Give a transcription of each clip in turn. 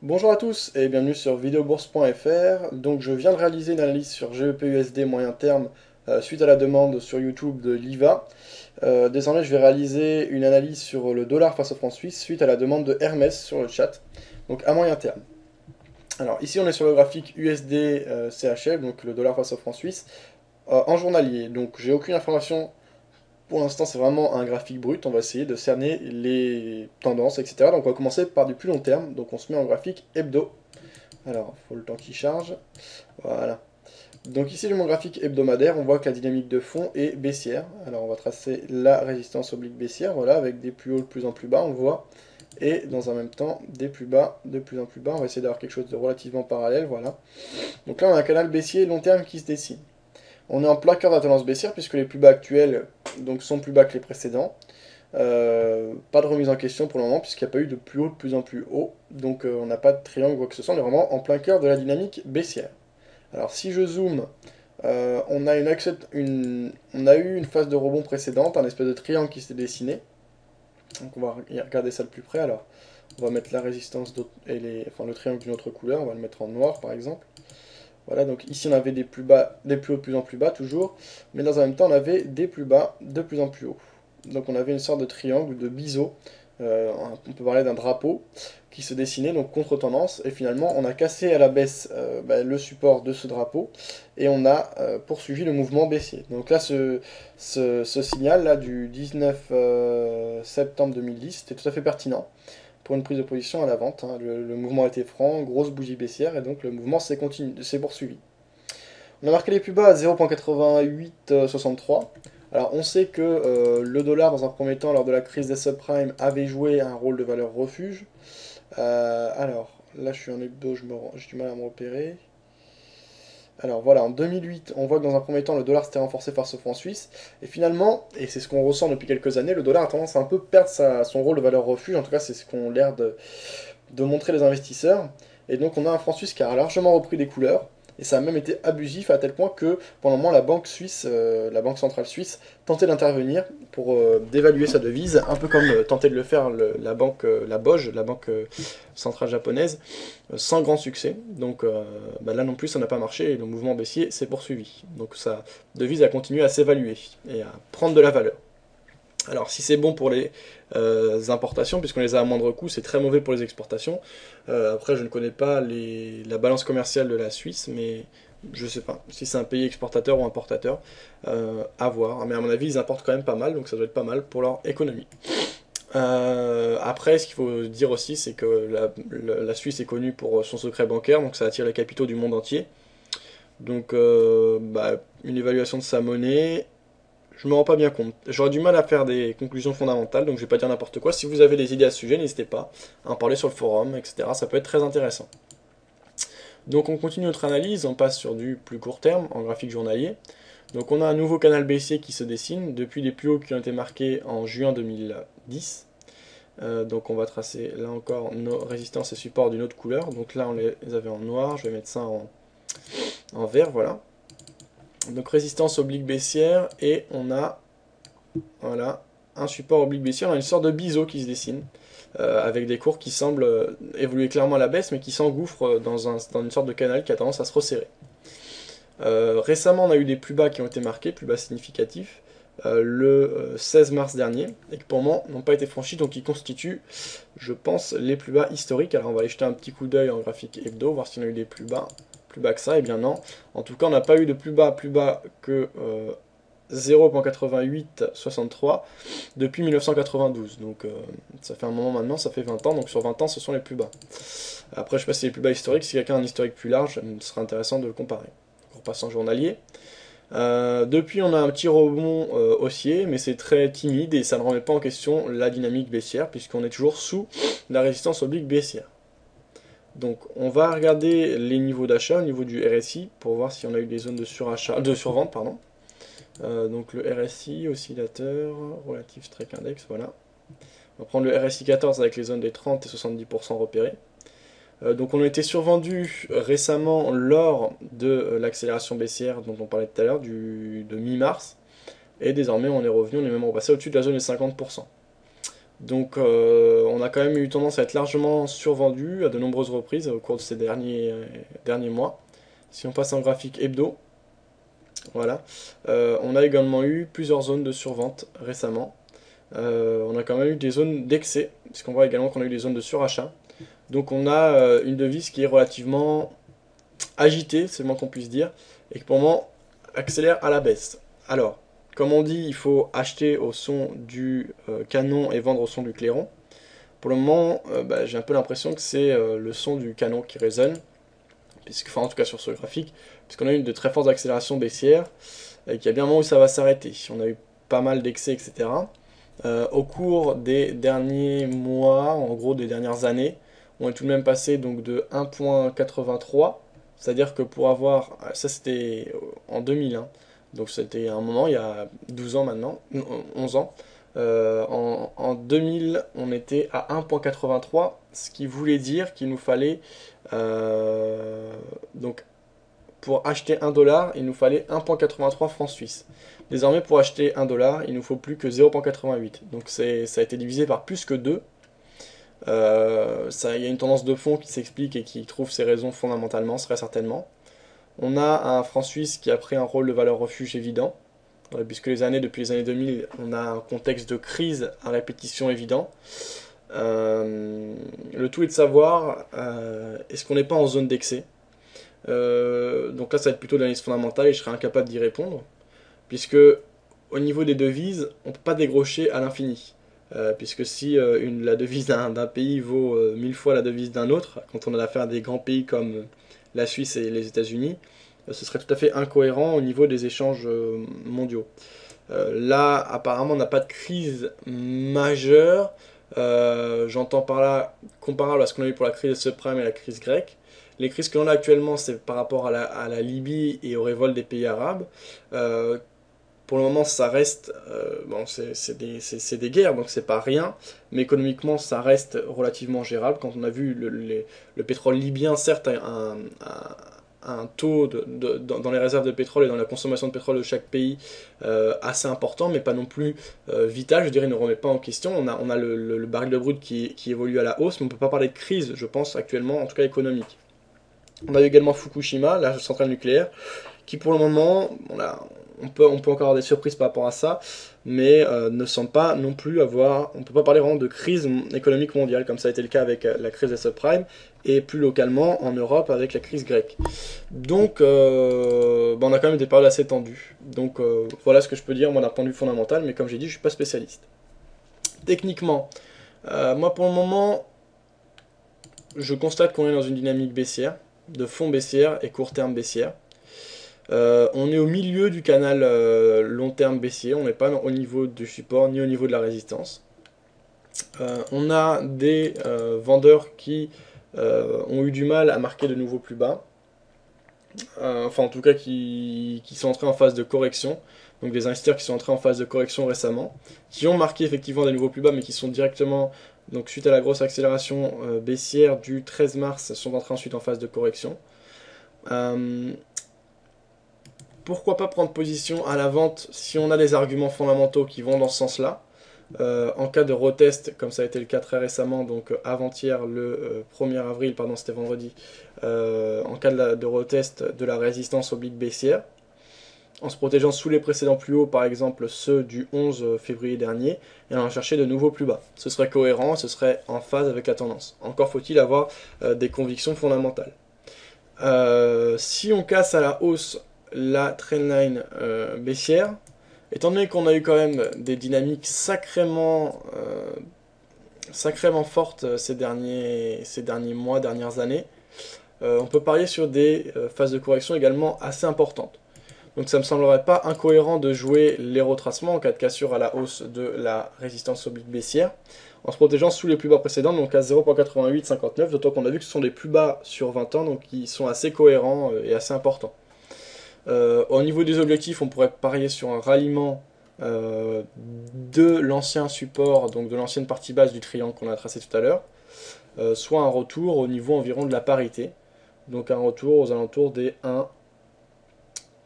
Bonjour à tous et bienvenue sur videobourse.fr. Donc je viens de réaliser une analyse sur GBP/USD moyen terme suite à la demande sur YouTube de Liva. Désormais je vais réaliser une analyse sur le dollar face au franc suisse suite à la demande de Hermès sur le chat. Donc à moyen terme. Alors ici on est sur le graphique USD CHF, donc le dollar face au franc suisse, en journalier. Donc j'ai aucune information. Pour l'instant, c'est vraiment un graphique brut. On va essayer de cerner les tendances, etc. Donc, on va commencer par du plus long terme. Donc, on se met en graphique hebdo. Alors, il faut le temps qui charge. Voilà. Donc, ici, j'ai mon graphique hebdomadaire. On voit que la dynamique de fond est baissière. Alors, on va tracer la résistance oblique baissière. Voilà, avec des plus hauts de plus en plus bas, on le voit. Et dans un même temps, des plus bas, de plus en plus bas. On va essayer d'avoir quelque chose de relativement parallèle. Voilà. Donc là, on a un canal baissier long terme qui se dessine. On est en plein cœur de la tendance baissière puisque les plus bas actuels donc, sont plus bas que les précédents. Pas de remise en question pour le moment puisqu'il n'y a pas eu de plus haut de plus en plus haut. Donc on n'a pas de triangle ou quoi que ce soit, on est vraiment en plein cœur de la dynamique baissière. Alors si je zoome, on a eu une phase de rebond précédente, un espèce de triangle qui s'est dessiné. Donc on va regarder ça de plus près. Alors on va mettre la résistance et le triangle d'une autre couleur, on va le mettre en noir par exemple. Voilà, donc ici on avait des plus bas, des plus hauts de plus en plus bas toujours, mais dans un même temps on avait des plus bas de plus en plus haut. Donc on avait une sorte de triangle, de biseau, on peut parler d'un drapeau qui se dessinait donc contre tendance, et finalement on a cassé à la baisse le support de ce drapeau, et on a poursuivi le mouvement baissier. Donc là ce signal là du 19 septembre 2010 était tout à fait pertinent pour une prise de position à la vente. Hein. Le mouvement était franc, grosse bougie baissière, et donc le mouvement s'est poursuivi. On a marqué les plus bas à 0,8863. Alors on sait que le dollar, dans un premier temps, lors de la crise des subprimes, avait joué un rôle de valeur refuge. Alors, là je suis en hebdo, j'ai du mal à me repérer. Alors voilà, en 2008, on voit que dans un premier temps, le dollar s'était renforcé face au franc suisse. Et finalement, et c'est ce qu'on ressent depuis quelques années, le dollar a tendance à un peu perdre son rôle de valeur refuge. En tout cas, c'est ce qu'ont l'air de montrer les investisseurs. Et donc on a un franc suisse qui a largement repris des couleurs, et ça a même été abusif à tel point que pendant un moment la banque suisse, la banque centrale suisse, tentait d'intervenir pour dévaluer sa devise, un peu comme tentait de le faire la banque, la BOJ, la banque centrale japonaise, sans grand succès. Donc là non plus ça n'a pas marché, et le mouvement baissier s'est poursuivi. Donc sa devise a continué à s'évaluer et à prendre de la valeur. Alors si c'est bon pour les importations, puisqu'on les a à moindre coût, c'est très mauvais pour les exportations. Après, je ne connais pas la balance commerciale de la Suisse, mais je ne sais pas si c'est un pays exportateur ou importateur. À voir. Mais à mon avis, ils importent quand même pas mal, donc ça doit être pas mal pour leur économie. Après, ce qu'il faut dire aussi, c'est que la Suisse est connue pour son secret bancaire, donc ça attire les capitaux du monde entier. Donc, une évaluation de sa monnaie, je me rends pas bien compte. J'aurais du mal à faire des conclusions fondamentales, donc je vais pas dire n'importe quoi. Si vous avez des idées à ce sujet, n'hésitez pas à en parler sur le forum, etc. Ça peut être très intéressant. Donc on continue notre analyse, on passe sur du plus court terme, en graphique journalier. Donc on a un nouveau canal baissier qui se dessine, depuis les plus hauts qui ont été marqués en juin 2010. Donc on va tracer là encore nos résistances et supports d'une autre couleur. Donc là on les avait en noir, je vais mettre ça en vert, voilà. Donc résistance oblique baissière, et on a voilà, un support oblique baissier, on a une sorte de biseau qui se dessine, avec des cours qui semblent évoluer clairement à la baisse, mais qui s'engouffrent dans une sorte de canal qui a tendance à se resserrer. Récemment, on a eu des plus bas qui ont été marqués, plus bas significatifs, le 16 mars dernier, et qui pour le moment n'ont pas été franchis, donc qui constituent, je pense, les plus bas historiques. Alors on va aller jeter un petit coup d'œil en graphique hebdo, voir s'il y en a eu des plus bas que ça. Et bien non, en tout cas on n'a pas eu de plus bas que 0,8863 depuis 1992. Donc ça fait un moment maintenant, ça fait 20 ans, donc sur 20 ans ce sont les plus bas. Après je sais pas si c'est les plus bas historiques, si quelqu'un a un historique plus large, ce serait intéressant de le comparer. On repasse en journalier. Depuis on a un petit rebond haussier, mais c'est très timide et ça ne remet pas en question la dynamique baissière, puisqu'on est toujours sous la résistance oblique baissière. Donc on va regarder les niveaux d'achat au niveau du RSI pour voir si on a eu des zones de survente, pardon. Donc le RSI, oscillateur, Relative Strike Index, voilà. On va prendre le RSI 14 avec les zones des 30 et 70% repérées. Donc on a été survendu récemment lors de l'accélération baissière dont on parlait tout à l'heure, de mi-mars. Et désormais on est revenu, on est même repassé au-dessus de la zone des 50%. Donc on a quand même eu tendance à être largement survendu à de nombreuses reprises au cours de ces derniers mois. Si on passe en graphique hebdo, voilà, on a également eu plusieurs zones de survente récemment. On a quand même eu des zones d'excès, puisqu'on voit également qu'on a eu des zones de surachat. Donc on a une devise qui est relativement agitée, c'est le moins qu'on puisse dire, et qui pour le moment accélère à la baisse. Alors, comme on dit, il faut acheter au son du canon et vendre au son du clairon. Pour le moment, j'ai un peu l'impression que c'est le son du canon qui résonne, puisque, enfin en tout cas sur ce graphique, puisqu'on a eu de très fortes accélérations baissières, et qu'il y a bien un moment où ça va s'arrêter. On a eu pas mal d'excès, etc. Au cours des derniers mois, en gros des dernières années, on est tout de même passé donc de 1,83, c'est-à-dire que pour avoir, ça c'était en 2000, hein, donc c'était un moment, il y a 12 ans maintenant, 11 ans, en 2000 on était à 1,83, ce qui voulait dire qu'il nous fallait, donc pour acheter 1 $, il nous fallait 1,83 francs suisses. Désormais, pour acheter 1 $, il nous faut plus que 0,88. Donc ça a été divisé par plus que 2. Il y a une tendance de fond qui s'explique et qui trouve ses raisons fondamentalement, très certainement. On a un franc suisse qui a pris un rôle de valeur refuge évident, puisque depuis les années 2000, on a un contexte de crise à répétition évident. Le tout est de savoir, est-ce qu'on n'est pas en zone d'excès. Donc là, ça va être plutôt de l'analyse fondamentale et je serai incapable d'y répondre, puisque au niveau des devises, on ne peut pas dégrocher à l'infini. Puisque si la devise d'un pays vaut 1000 fois la devise d'un autre, quand on a affaire à des grands pays comme la Suisse et les États-Unis, ce serait tout à fait incohérent au niveau des échanges mondiaux. Là, apparemment, on n'a pas de crise majeure. J'entends par là comparable à ce qu'on a eu pour la crise subprime et la crise grecque. Les crises que l'on a actuellement, c'est par rapport à la Libye et aux révoltes des pays arabes. Pour le moment, ça reste, bon, c'est des guerres, donc c'est pas rien, mais économiquement, ça reste relativement gérable. Quand on a vu le pétrole libyen, certes, un taux dans les réserves de pétrole et dans la consommation de pétrole de chaque pays assez important, mais pas non plus vital, je dirais, ne remet pas en question. On a le baril de brut qui évolue à la hausse, mais on ne peut pas parler de crise, je pense, actuellement, en tout cas économique. On a eu également Fukushima, la centrale nucléaire, qui pour le moment, on peut encore avoir des surprises par rapport à ça, mais ne semble pas non plus avoir, on ne peut pas parler vraiment de crise économique mondiale, comme ça a été le cas avec la crise des subprimes, et plus localement en Europe avec la crise grecque. Donc on a quand même des périodes assez tendues. Donc voilà ce que je peux dire moi d'un point de vue fondamental, mais comme j'ai dit, je ne suis pas spécialiste. Techniquement, moi pour le moment, je constate qu'on est dans une dynamique baissière, de fond baissière et court terme baissière. On est au milieu du canal long terme baissier, on n'est pas au niveau du support ni au niveau de la résistance. On a des vendeurs qui ont eu du mal à marquer de nouveaux plus bas, enfin en tout cas qui sont entrés en phase de correction, donc des investisseurs qui sont entrés en phase de correction récemment, qui ont marqué effectivement des nouveaux plus bas mais qui sont directement, donc suite à la grosse accélération baissière du 13 mars, sont entrés ensuite en phase de correction. Pourquoi pas prendre position à la vente si on a des arguments fondamentaux qui vont dans ce sens-là. En cas de retest, comme ça a été le cas très récemment, donc avant-hier, le 1er avril, pardon, c'était vendredi, en cas de retest de la résistance oblique baissière, en se protégeant sous les précédents plus hauts, par exemple ceux du 11 février dernier, et en chercher de nouveaux plus bas. Ce serait cohérent, ce serait en phase avec la tendance. Encore faut-il avoir des convictions fondamentales. Si on casse à la hausse la trendline baissière, étant donné qu'on a eu quand même des dynamiques sacrément fortes ces derniers mois, dernières années, on peut parier sur des phases de correction également assez importantes. Donc ça me semblerait pas incohérent de jouer les retracements en cas de cassure à la hausse de la résistance oblique baissière, en se protégeant sous les plus bas précédents, donc à 0,8859, d'autant qu'on a vu que ce sont des plus bas sur 20 ans, donc qui sont assez cohérents et assez importants. Au niveau des objectifs, on pourrait parier sur un ralliement de l'ancien support, donc de l'ancienne partie basse du triangle qu'on a tracé tout à l'heure, soit un retour au niveau environ de la parité, donc un retour aux alentours des 1,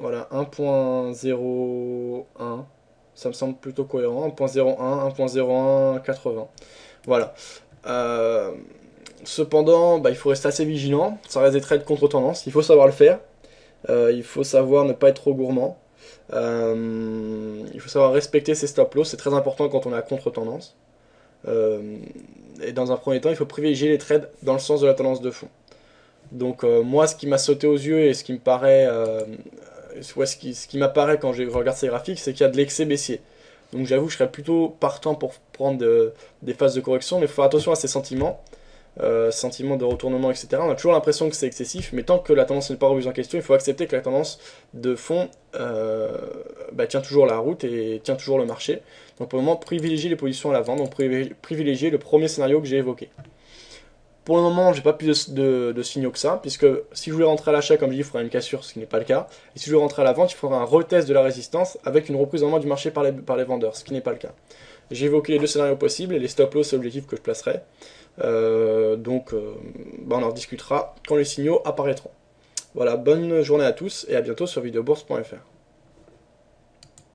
voilà, 1.01, Ça me semble plutôt cohérent. 1.01, 1.01, 80. Voilà. Cependant, bah, il faut rester assez vigilant. Ça reste des trades contre tendance. Il faut savoir le faire. Il faut savoir ne pas être trop gourmand. Il faut savoir respecter ses stop loss. C'est très important quand on est à contre tendance. Et dans un premier temps, il faut privilégier les trades dans le sens de la tendance de fond. Donc moi, ce qui m'a sauté aux yeux et ce qui me paraît, ce qui m'apparaît quand je regarde ces graphiques, c'est qu'il y a de l'excès baissier. Donc j'avoue, je serais plutôt partant pour prendre des phases de correction, mais il faut faire attention à ces sentiments, sentiments de retournement, etc. On a toujours l'impression que c'est excessif, mais tant que la tendance n'est pas remise en question, il faut accepter que la tendance de fond bah, tient toujours la route et tient toujours le marché. Donc pour le moment, privilégier les positions à la vente, donc privilégier le premier scénario que j'ai évoqué. Pour le moment, j'ai pas plus de signaux que ça, puisque si je voulais rentrer à l'achat, comme je dis, il faudrait une cassure, ce qui n'est pas le cas. Et si je voulais rentrer à la vente, il faudrait un retest de la résistance avec une reprise en main du marché par les vendeurs, ce qui n'est pas le cas. J'ai évoqué les deux scénarios possibles et les stop loss et objectifs que je placerai. Bah, on en discutera quand les signaux apparaîtront. Voilà, bonne journée à tous et à bientôt sur videobourse.fr.